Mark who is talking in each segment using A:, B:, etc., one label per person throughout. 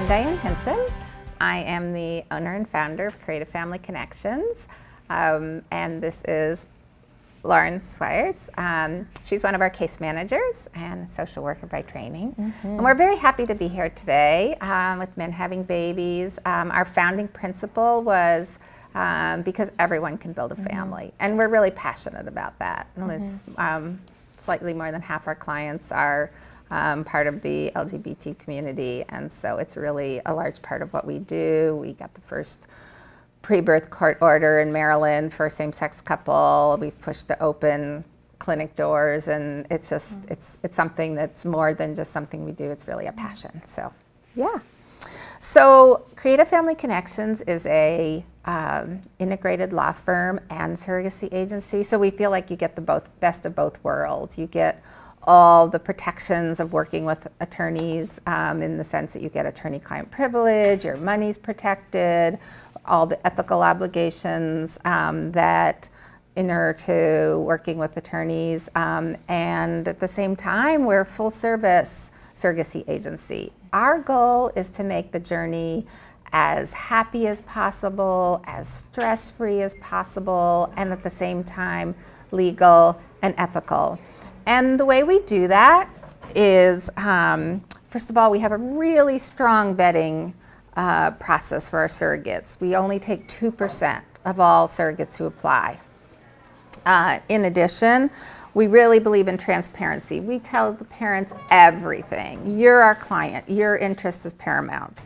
A: I'm Diane Hinson. I am the owner and founder of Creative Family Connections, and this is Lauren Swires. She's one of our case managers and a social worker by training. And we're very happy to be here today with men having babies. Our founding principle was because everyone can build a family, and we're really passionate about that. And it's, slightly more than half our clients are part of the LGBT community, and so it's really a large part of what we do. We got the first pre-birth court order in Maryland for a same-sex couple. We've pushed to open clinic doors, and it's just it's something that's more than just something we do. It's really a passion. So, yeah. So, Creative Family Connections is a integrated law firm and surrogacy agency. So we feel like you get the best of both worlds. You get all the protections of working with attorneys in the sense that you get attorney-client privilege, your money's protected, all the ethical obligations that inure to working with attorneys, and at the same time, we're a full-service surrogacy agency. Our goal is to make the journey as happy as possible, as stress-free as possible, and at the same time, legal and ethical. And the way we do that is, first of all, we have a really strong vetting process for our surrogates. We only take 2% of all surrogates who apply. In addition, we really believe in transparency. We tell the parents everything. You're our client. Your interest is paramount.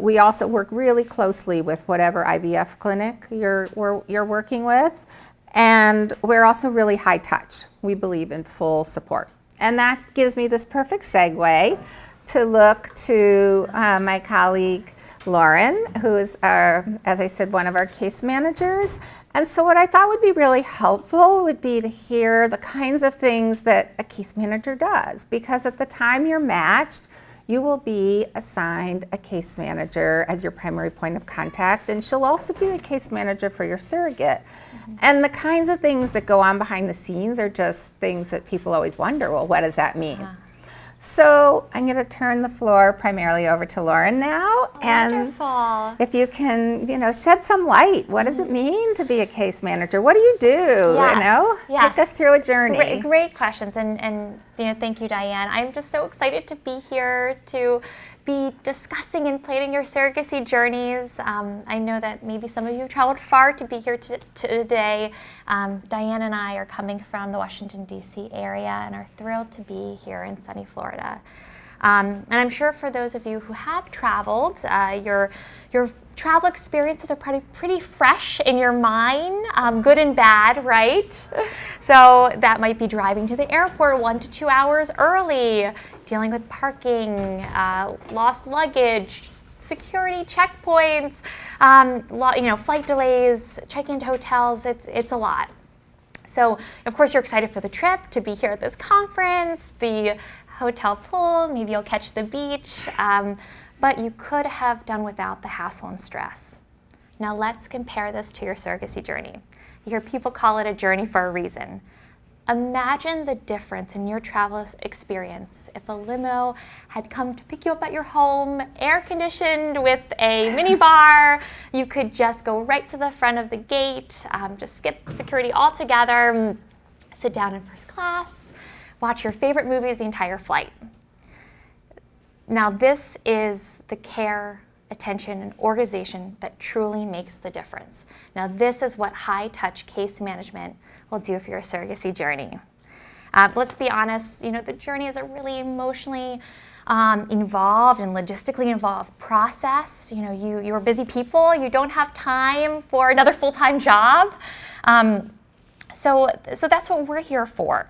A: We also work really closely with whatever IVF clinic you're working with. And we're also really high touch. We believe in full support. And that gives me this perfect segue to look to my colleague, Lauren, who is, as I said, one of our case managers. And so what I thought would be really helpful would be to hear the kinds of things that a case manager does. Because at the time you're matched, you will be assigned a case manager as your primary point of contact, and she'll also be the case manager for your surrogate. And the kinds of things that go on behind the scenes are just things that people always wonder, well, what does that mean? So I'm going to turn the floor primarily over to Lauren now.
B: Wonderful.
A: If you can, shed some light. What does it mean to be a case manager? What do you do?
B: Yes.
A: Take us through a journey.
B: Great questions, and thank you, Diane. I'm just so excited to be here to be discussing and planning your surrogacy journeys. I know that maybe some of you have traveled far to be here today. Diane and I are coming from the Washington, D.C. area and are thrilled to be here in sunny Florida. And I'm sure for those of you who have traveled, your travel experiences are pretty fresh in your mind, good and bad, right? So that might be driving to the airport 1 to 2 hours early, dealing with parking, lost luggage, security checkpoints, flight delays, checking into hotels. It's a lot. So of course you're excited for the trip, to be here at this conference, the hotel pool, maybe you'll catch the beach. But you could have done without the hassle and stress. Now let's compare this to your surrogacy journey. You hear people call it a journey for a reason. Imagine the difference in your travel experience if a limo had come to pick you up at your home, air conditioned with a mini bar. You could just go right to the front of the gate, just skip security altogether, sit down in first class, watch your favorite movies the entire flight. Now this is the care, attention, and organization that truly makes the difference. Now this is what high-touch case management will do for your surrogacy journey. Let's be honest, the journey is a really emotionally involved and logistically involved process. You're busy people, you don't have time for another full-time job. So that's what we're here for.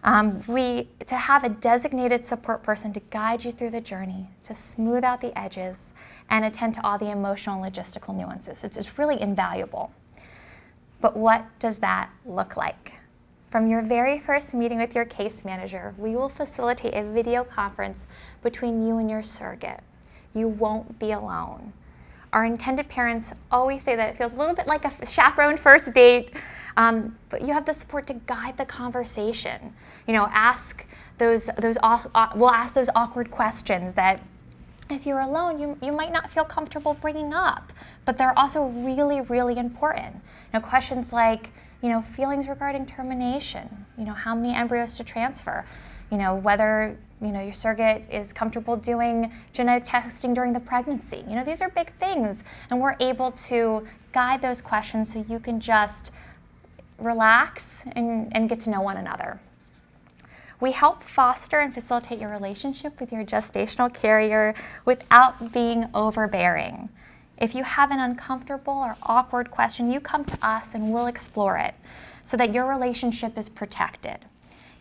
B: To have a designated support person to guide you through the journey, to smooth out the edges, and attend to all the emotional and logistical nuances. It's really invaluable. But what does that look like? From your very first meeting with your case manager, we will facilitate a video conference between you and your surrogate. You won't be alone. Our intended parents always say that it feels a little bit like a chaperoned first date, but you have the support to guide the conversation. We'll ask those awkward questions that if you're alone, you might not feel comfortable bringing up, but they're also really, really important. Questions like, feelings regarding termination, how many embryos to transfer, whether, your surrogate is comfortable doing genetic testing during the pregnancy. These are big things, and we're able to guide those questions so you can just relax and get to know one another. We help foster and facilitate your relationship with your gestational carrier without being overbearing. If you have an uncomfortable or awkward question, you come to us and we'll explore it so that your relationship is protected.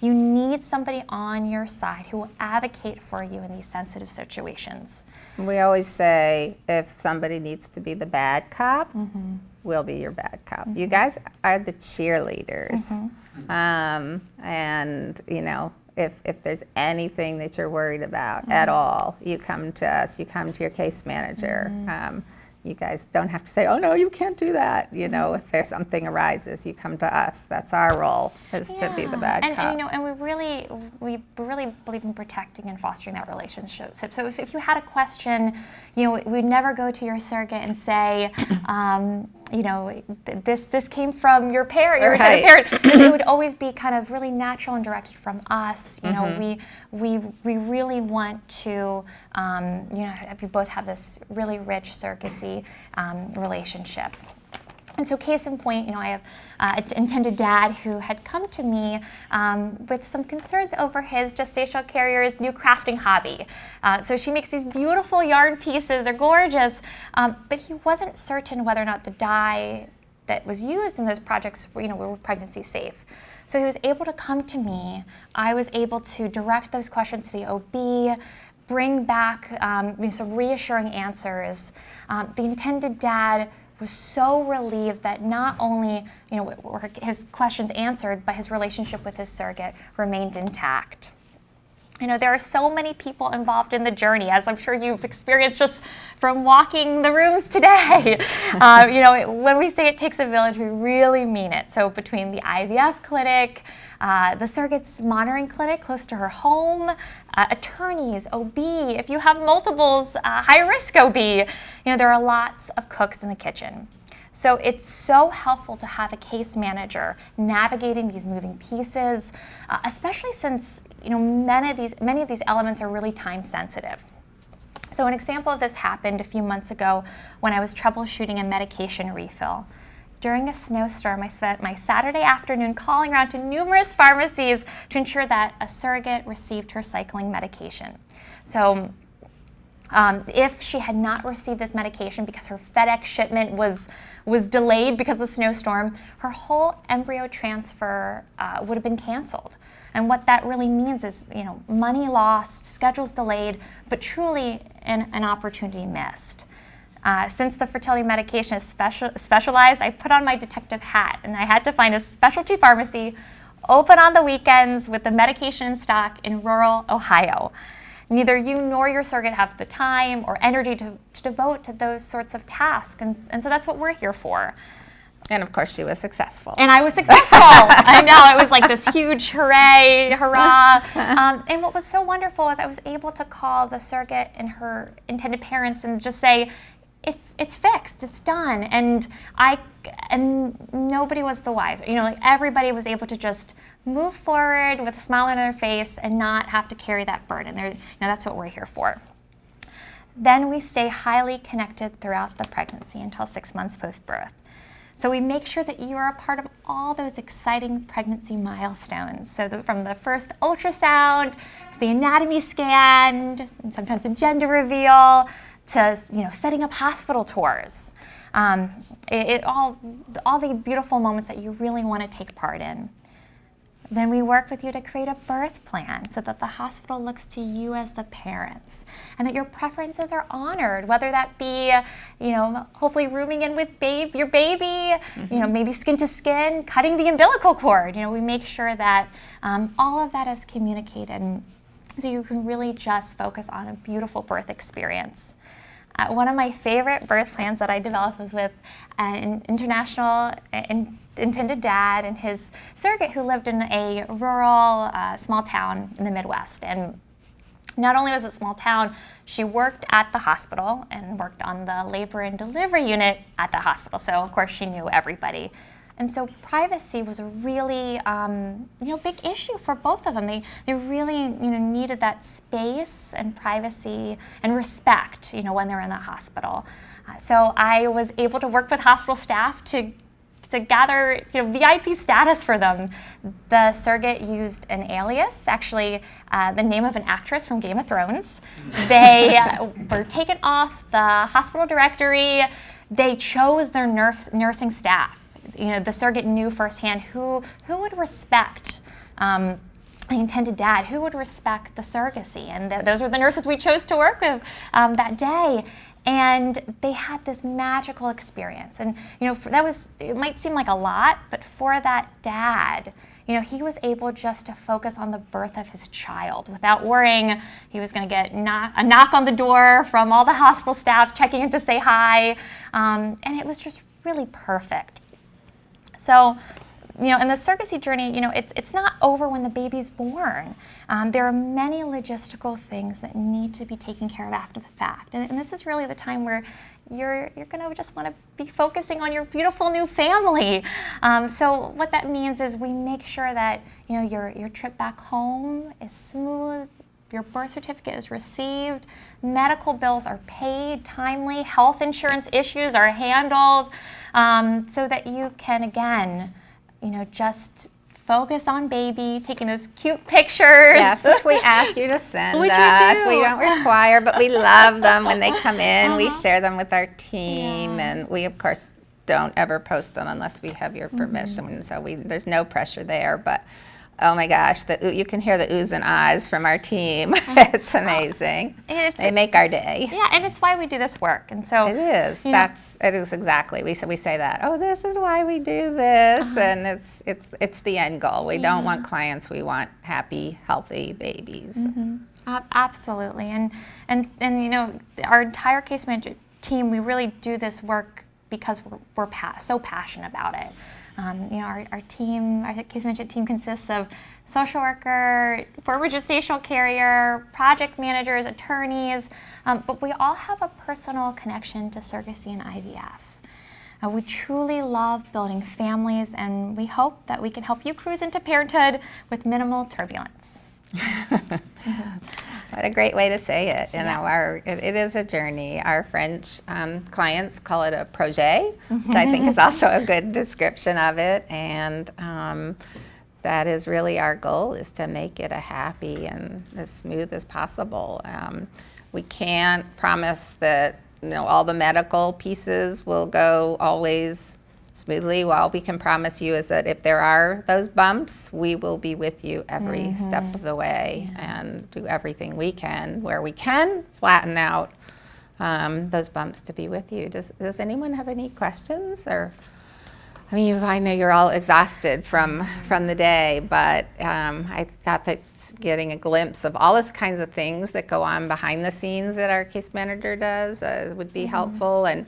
B: You need somebody on your side who will advocate for you in these sensitive situations.
A: We always say if somebody needs to be the bad cop, we'll be your bad cop. You guys are the cheerleaders. And, if there's anything that you're worried about at all, you come to us, you come to your case manager. You guys don't have to say, oh no, you can't do that. If there's something arises, you come to us. That's our role, is to be the bad cop.
B: And we really believe in protecting and fostering that relationship. So if you had a question, we'd never go to your surrogate and say, this came from your parent, your parent. It would always be kind of really natural and directed from us. We really want to, if you both have this really rich surrogacy relationship. And so case in point, I have an intended dad who had come to me with some concerns over his gestational carrier's new crafting hobby. So she makes these beautiful yarn pieces, they're gorgeous, but he wasn't certain whether or not the dye that was used in those projects were pregnancy safe. So he was able to come to me. I was able to direct those questions to the OB, bring back some reassuring answers. The intended dad was so relieved that not only were his questions answered, but his relationship with his surrogate remained intact. There are so many people involved in the journey, as I'm sure you've experienced just from walking the rooms today. When we say it takes a village, we really mean it. So between the IVF clinic, the surrogates monitoring clinic close to her home, attorneys, OB, if you have multiples, high-risk OB, there are lots of cooks in the kitchen. So it's so helpful to have a case manager navigating these moving pieces, especially since many of these elements are really time sensitive. So an example of this happened a few months ago when I was troubleshooting a medication refill. During a snowstorm, I spent my Saturday afternoon calling around to numerous pharmacies to ensure that a surrogate received her cycling medication. So if she had not received this medication because her FedEx shipment was delayed because of the snowstorm, her whole embryo transfer would have been canceled. And what that really means is, money lost, schedules delayed, but truly an opportunity missed. Since the fertility medication is specialized, I put on my detective hat and I had to find a specialty pharmacy open on the weekends with the medication in stock in rural Ohio. Neither you nor your surrogate have the time or energy to devote to those sorts of tasks, and so that's what we're here for.
A: And of course she was successful.
B: And I was successful. I know, it was like this huge hooray, hurrah. And what was so wonderful is I was able to call the surrogate and her intended parents and just say, it's fixed, it's done. And nobody was the wiser. Everybody was able to just move forward with a smile on their face and not have to carry that burden. That's what we're here for. Then we stay highly connected throughout the pregnancy until 6 months post-birth. So we make sure that you are a part of all those exciting pregnancy milestones. So from the first ultrasound, to the anatomy scan, and sometimes the gender reveal, to setting up hospital tours. All the beautiful moments that you really want to take part in. Then we work with you to create a birth plan so that the hospital looks to you as the parents and that your preferences are honored, whether that be, hopefully rooming in with your baby, maybe skin to skin, cutting the umbilical cord. We make sure that all of that is communicated so you can really just focus on a beautiful birth experience. One of my favorite birth plans that I developed was with an international intended dad and his surrogate who lived in a rural small town in the Midwest. And Not only was it a small town, she worked at the hospital and worked on the labor and delivery unit at the hospital. So of course she knew everybody. And so privacy was a really, big issue for both of them. They really, needed that space and privacy and respect, when they're in the hospital. So I was able to work with hospital staff to gather, VIP status for them. The surrogate used an alias, actually the name of an actress from Game of Thrones. They were taken off the hospital directory. They chose their nursing staff. The surrogate knew firsthand who would respect the intended dad, who would respect the surrogacy. And those were the nurses we chose to work with that day. And they had this magical experience. And, it might seem like a lot, but for that dad, he was able just to focus on the birth of his child without worrying he was going to get a knock on the door from all the hospital staff checking in to say hi. And it was just really perfect. So, in the surrogacy journey, it's not over when the baby's born. There are many logistical things that need to be taken care of after the fact. And this is really the time where you're going to just want to be focusing on your beautiful new family. So what that means is we make sure that, your trip back home is smooth, your birth certificate is received, medical bills are paid timely, health insurance issues are handled, so that you can, again, just focus on baby, taking those cute pictures.
A: Yes, which we ask you to send us. We don't require, but we love them when they come in. We share them with our team, and we, of course, don't ever post them unless we have your permission. So there's no pressure there, but oh my gosh, you can hear the oohs and ahs from our team. It's amazing. They make our day.
B: Yeah, and it's why we do this work. And so
A: it is. It is exactly. We say that. Oh, this is why we do this, and it's the end goal. We don't want clients. We want happy, healthy babies.
B: Absolutely, and our entire case management team, we really do this work because we're so passionate about it. Our team, our case management team consists of social worker, former gestational carrier, project managers, attorneys, but we all have a personal connection to surrogacy and IVF. We truly love building families, and we hope that we can help you cruise into parenthood with minimal turbulence.
A: What a great way to say it. It is a journey. Our French clients call it a projet, which I think is also a good description of it. And that is really our goal, is to make it a happy and as smooth as possible. We can't promise that all the medical pieces will go always smoothly. All we can promise you is that if there are those bumps, we will be with you every step of the way and do everything we can, where we can, flatten out those bumps to be with you. Does anyone have any questions? Or, I know you're all exhausted from the day, but I thought that getting a glimpse of all the kinds of things that go on behind the scenes that our case manager does would be helpful. And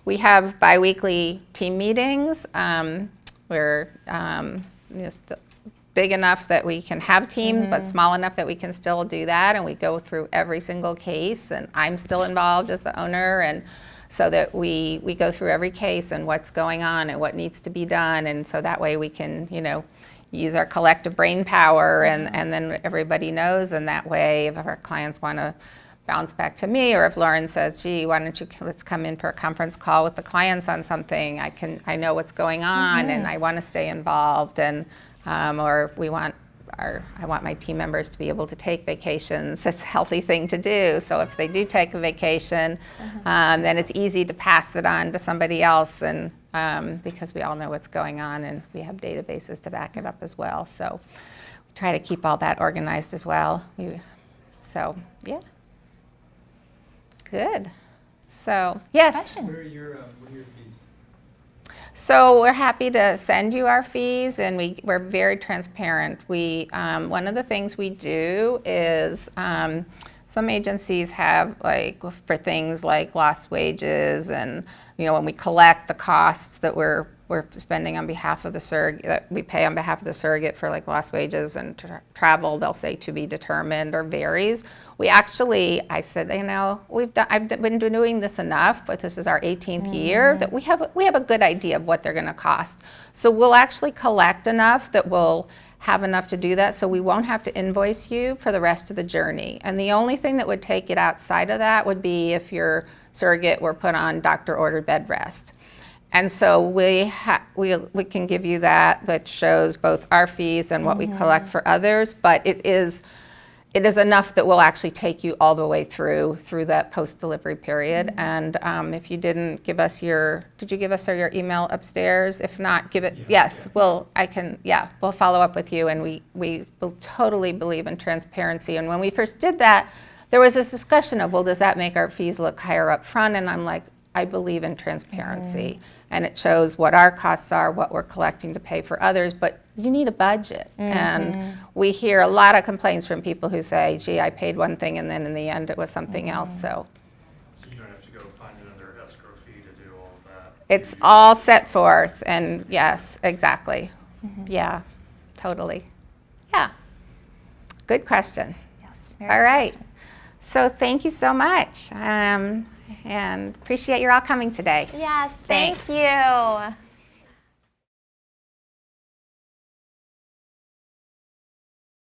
A: we have biweekly team meetings. We're big enough that we can have teams, but small enough that we can still do that. And we go through every single case, and I'm still involved as the owner, and so that we go through every case and what's going on and what needs to be done. And so that way we can, use our collective brain power, and then everybody knows. And that way, if our clients want to bounce back to me, or if Lauren says, gee, why don't you let's come in for a conference call with the clients on something, I know what's going on, and I want to stay involved. And or if I want my team members to be able to take vacations. It's a healthy thing to do. So if they do take a vacation, then it's easy to pass it on to somebody else, and because we all know what's going on, and we have databases to back it up as well. So we try to keep all that organized as well. Yeah. Good. So, yes.
C: What are your fees?
A: So we're happy to send you our fees, and we're very transparent. One of the things we do is some agencies have, like, for things like lost wages and when we collect the costs that we're spending on behalf of the surrogate, that we pay on behalf of the surrogate for like lost wages and travel, they'll say to be determined or varies. We actually, I said, I've been doing this enough, but this is our 18th year that we have a good idea of what they're going to cost. So we'll actually collect enough that we'll have enough to do that, so we won't have to invoice you for the rest of the journey. And the only thing that would take it outside of that would be if your surrogate were put on doctor-ordered bed rest. And so we can give you that shows both our fees and what we collect for others, but it is enough that will actually take you all the way through that post-delivery period. And if you didn't give us did you give us your email upstairs? If not, give it, yes, we'll follow up with you, and we will totally believe in transparency. And when we first did that, there was this discussion of, well, does that make our fees look higher up front? And I'm like, I believe in transparency. And it shows what our costs are, what we're collecting to pay for others, but you need a budget. And we hear a lot of complaints from people who say, gee, I paid one thing and then in the end it was something else. So
C: you don't have to go find another escrow fee to do all of that.
A: it's all set forth, and yes, exactly. Yeah, totally. Yeah, good question.
B: Yes,
A: All right, so thank you so much, and appreciate you all coming today.
B: Yes,
A: Thanks.
B: thank you.